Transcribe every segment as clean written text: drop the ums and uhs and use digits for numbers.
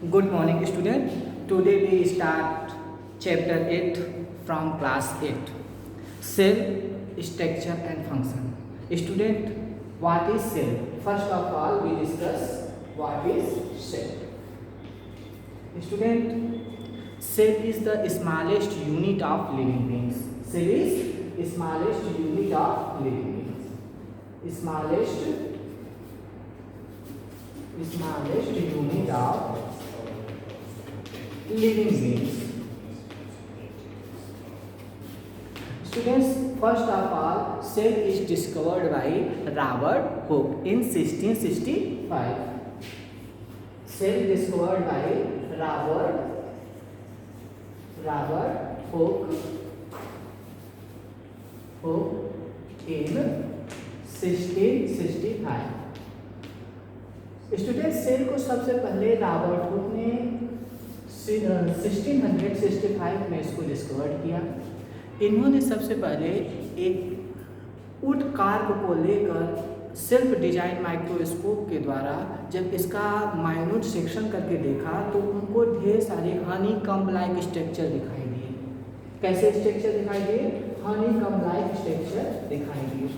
Good morning, student. Today we start chapter 8 from class 8. Cell structure and function. Student, what is cell? First of all, we discuss what is cell. Student, cell is the smallest unit of living beings. Cell is smallest unit of living beings. Smallest unit of living beings. Students, first of all, cell is discovered by Robert Hooke in 1665. Cell discovered by Robert Hooke in 1665. Student, cell को सबसे पहले Robert Hooke ने 1665 में इसको discover किया। इन्होंने सबसे पहले एक वुड कार्व को लेकर सेल्फ डिजाइन माइक्रोस्कोप के द्वारा जब इसका माइन्यूट सेक्शन करके देखा तो उनको ढेर सारे हनीकॉम्ब लाइक स्ट्रक्चर दिखाई दिए। कैसे स्ट्रक्चर दिखाई दिए? हनीकॉम्ब लाइक स्ट्रक्चर दिखाई दिए।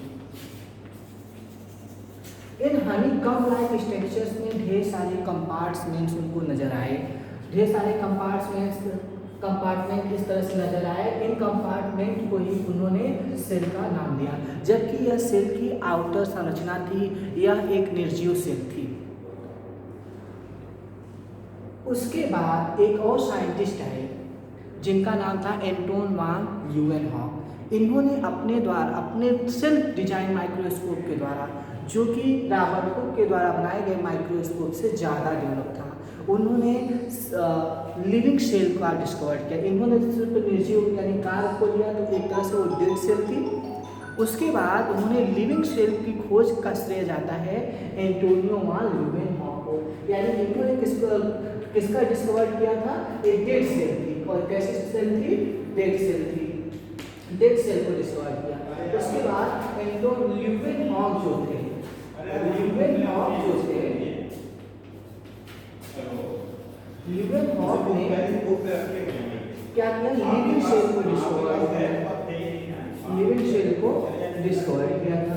इन हनीकॉम्ब लाइक स्ट्रक्चर्स में ढेर सारे कंपार्टमेंट्स उनको नजर आए। ढेर सारे कंपार्टमेंट इस तरह से नजर आए। इन कंपार्टमेंट को ही उन्होंने सेल का नाम दिया, जबकि यह सेल की आउटर संरचना थी। यह एक निर्जीव सेल थी। उसके बाद एक और साइंटिस्ट आए जिनका नाम था एंटोन वान ल्यूवेनहॉक। इन्होंने अपने सेल्फ डिजाइन माइक्रोस्कोप के द्वारा, जो कि रॉबर्ट हुक के द्वारा बनाए गए माइक्रोस्कोप से ज़्यादा डेवलप था, उन्होंने लिविंग सेल का डिस्कवर किया। इन्होंने सिर्फ निर्जीव यानी कार्व को लिया तो एक तरह से वो डेड सेल थी। उसके बाद उन्होंने लिविंग सेल की खोज का श्रेय जाता है एंटोनियो वान ल्यूवेनहॉक को। यानी इन्होंने किसका डिस्कवर किया था? एक डेड सेल थी। और कैसी सेल थी? डेड सेल थी। डेड सेल को डिस्कवर किया। उसके बाद एंटोन ल्यूवेनहॉक जो थे ल्यूवेनहॉक ने क्या किया? लिविंग सेल को डिस्कवर किया था।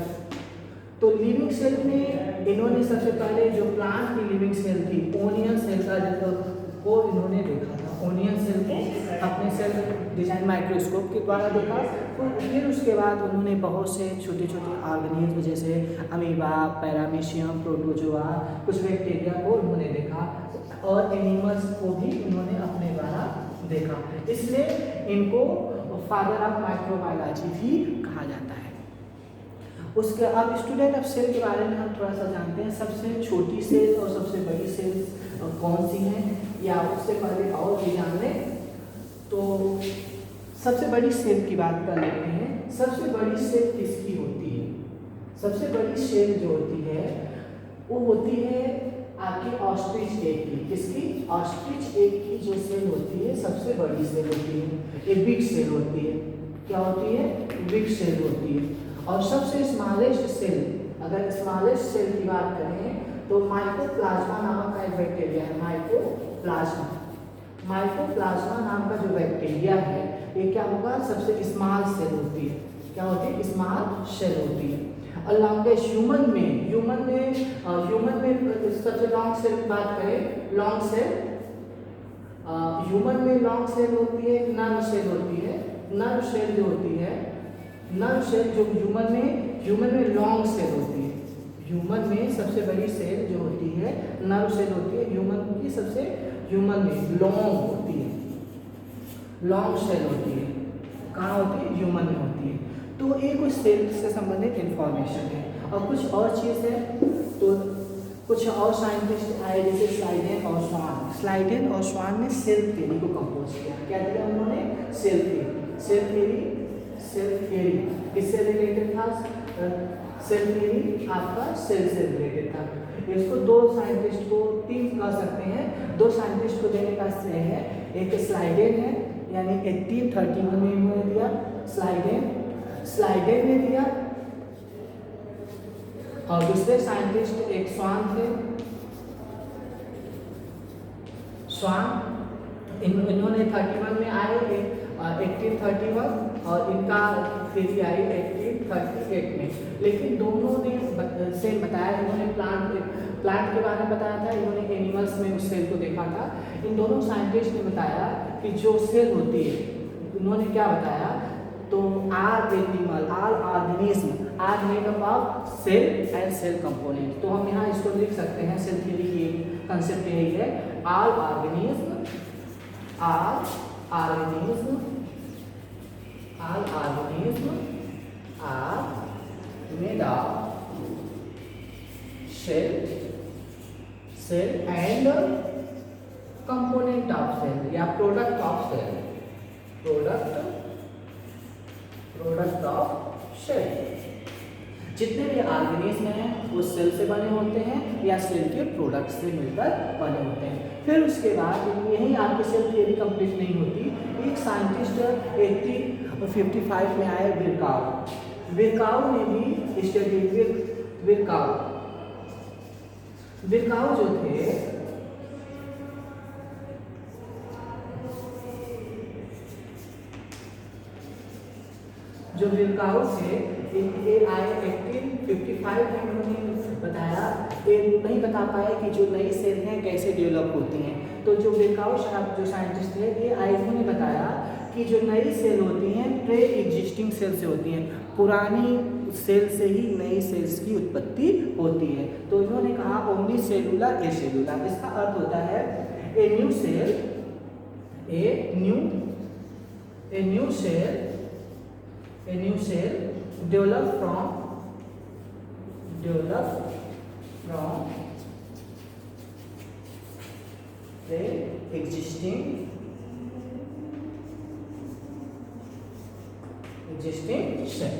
तो लिविंग सेल में इन्होंने सबसे पहले जो प्लांट की लिविंग सेल थी, ओनियन सेल का को इन्होंने देखा था। ओनियन सेल को अपने सेल डिजाइन माइक्रोस्कोप के द्वारा देखा। तो फिर उसके बाद उन्होंने बहुत से छोटे छोटे ऑर्गेनिज्म जैसे अमीबा, पैरामीशियम, प्रोटोजोआ, कुछ बैक्टीरिया को उन्होंने देखा और एनिमल्स को भी उन्होंने अपने द्वारा देखा। इसलिए इनको फादर ऑफ माइक्रोबायोलॉजी भी कहा जाता है। उसके अब स्टूडेंट, अब सेल के बारे में हम थोड़ा सा जानते हैं। सबसे छोटी सेल और सबसे बड़ी सेल कौन सी हैं, या उससे पहले और भी जान लें तो सबसे बड़ी सेल की बात कर लेते हैं। सबसे बड़ी सेल किसकी होती है? सबसे बड़ी सेल जो होती है वो होती है आपकी ऑस्ट्रिच एग की। किसकी? ऑस्ट्रिच एग की जो सेल होती है सबसे बड़ी सेल होती है। ये बिग सेल होती है। क्या होती है? बिग सेल होती है। और सबसे स्मॉलेस्ट सेल, अगर स्मॉलेस्ट सेल की बात करें तो माइकोप्लाज्मा नामक का एक बैक्टीरिया है। माइकोप्लाज्मा नाम का जो बैक्टीरिया है ये क्या होगा? सबसे स्मॉल सेल होती है। क्या होती है? स्मॉल सेल होती है। और लॉन्गेस्ट ह्यूमन में सबसे लॉन्ग सेल की बात करें, लॉन्ग सेल ह्यूमन में लॉन्ग सेल होती है, नर्व सेल होती है। नर्व सेल जो होती है, नर्व सेल जो ह्यूमन में लॉन्ग सेल होती है। ह्यूमन में सबसे बड़ी सेल जो होती है नर्व सेल होती है। ह्यूमन में लॉन्ग होती है, लॉन्ग सेल होती है। कहाँ होती है? ह्यूमन में होती है। तो ये कुछ सेल से संबंधित इंफॉर्मेशन है। और कुछ और चीज़ है तो कुछ और साइंटिस्ट आए जैसे स्लाइडेन और स्वान ने सेल थ्योरी को कंपोज किया। क्या दिया उन्होंने? सेल थ्योरी किससे रिलेटेड था? सेल थ्योरी आपका सेल से रिलेटेड था। इसको दो साइंटिस्ट को, तीन कह सकते हैं, दो साइंटिस्ट को देने का श्रेय है। एक स्लाइडेन है, यानी 1831 में इन्होंने दिया। स्लाइडेन ने दिया और दूसरे साइंटिस्ट एक स्वान थे, स्वान इन्होंने 31 में आए थे, 1831, और इनका थ्योरी आई 1838 में। लेकिन दोनों ने सेल बताया, इन्होंने प्लांट के बारे में बताया था, इन्होंने एनिमल्स में उस सेल को देखा था। इन दोनों साइंटिस्ट ने बताया कि जो सेल होती है, उन्होंने क्या बताया, तो all animal or organism are made up of cell and cell component. तो हम यहाँ इसको लिख सकते हैं, सेल थ्योरी की कंसेप्ट यही है, all organism are made of cell and component of cell या product of cell। जितने भी ऑर्गेनिज्म हैं वो सेल से बने होते हैं या सेल के प्रोडक्ट से मिलकर बने होते हैं। फिर उसके बाद यही आपकी सेल थ्योरी कंप्लीट नहीं होती। एक साइंटिस्ट 1855 में आए, विरकाउ ने भी स्टडी, विरकाउ जो थे ये आए 1855 में। उन्होंने बताया, ये नहीं बता पाए कि जो नई सेल हैं कैसे डेवलप होती हैं। तो जो विरकाउ साहब जो साइंटिस्ट थे, ये आए, उन्होंने बताया कि जो नई सेल होती हैं प्रे एग्जिस्टिंग सेल से होती हैं, पुरानी सेल से ही नई सेल्स की उत्पत्ति होती है। तो इन्होंने कहा ओमनी सेलुलर ए सेलुलर, इसका अर्थ होता है a new cell develop from the existing cell.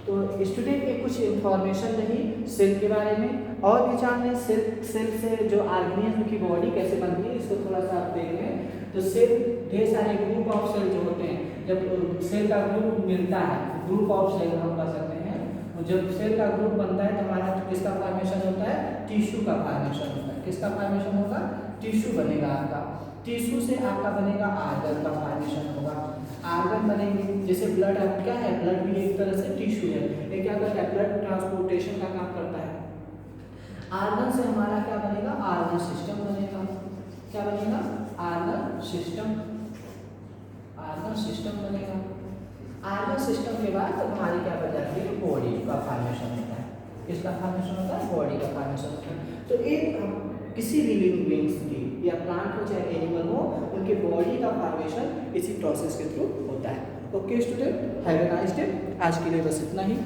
तो स्टूडेंट ये कुछ इंफॉर्मेशन रही सेल के बारे में, और भी जानने सेल से जो ऑर्गेनिज्म की बॉडी कैसे बनती है, इसको थोड़ा सा आप देख लें। तो सेल ढेर सारे ग्रुप ऑफ सेल जो होते हैं, जब सेल का ग्रुप मिलता है, ग्रुप ऑफ सेल हम कह सकते हैं, जब सेल का ग्रुप बनता है तो हमारा किसका फॉर्मेशन होता है, टिश्यू का फॉर्मेशन होता है। किसका फॉर्मेशन होगा, टिश्यू बनेगा आपका। टिश्यू से आपका बनेगा ऑर्गन का फॉर्मेशन होगा, ऑर्गन बनेंगे। जैसे ब्लड आप क्या है, ब्लड भी एक तरह से टिश्यू है, ये क्या करता है, ब्लड ट्रांसपोर्टेशन का काम करता है। ऑर्गन से हमारा क्या बनेगा, ऑर्गन सिस्टम बनेगा। क्या बनेगा, ऑर्गन सिस्टम बनेगा। ऑर्गन सिस्टम के बाद तो हमारी क्या बन जाती है, बॉडी का फॉर्मेशन होता है। किसका फॉर्मेशन होता है, बॉडी का फॉर्मेशन होता है। तो एक किसी भी लिविंग बीइंग्स की या प्लांट हो चाहे एनिमल हो, उनके बॉडी का फॉर्मेशन इसी प्रोसेस के थ्रू होता है। Okay student, have a nice day. आज के लिए बस इतना ही।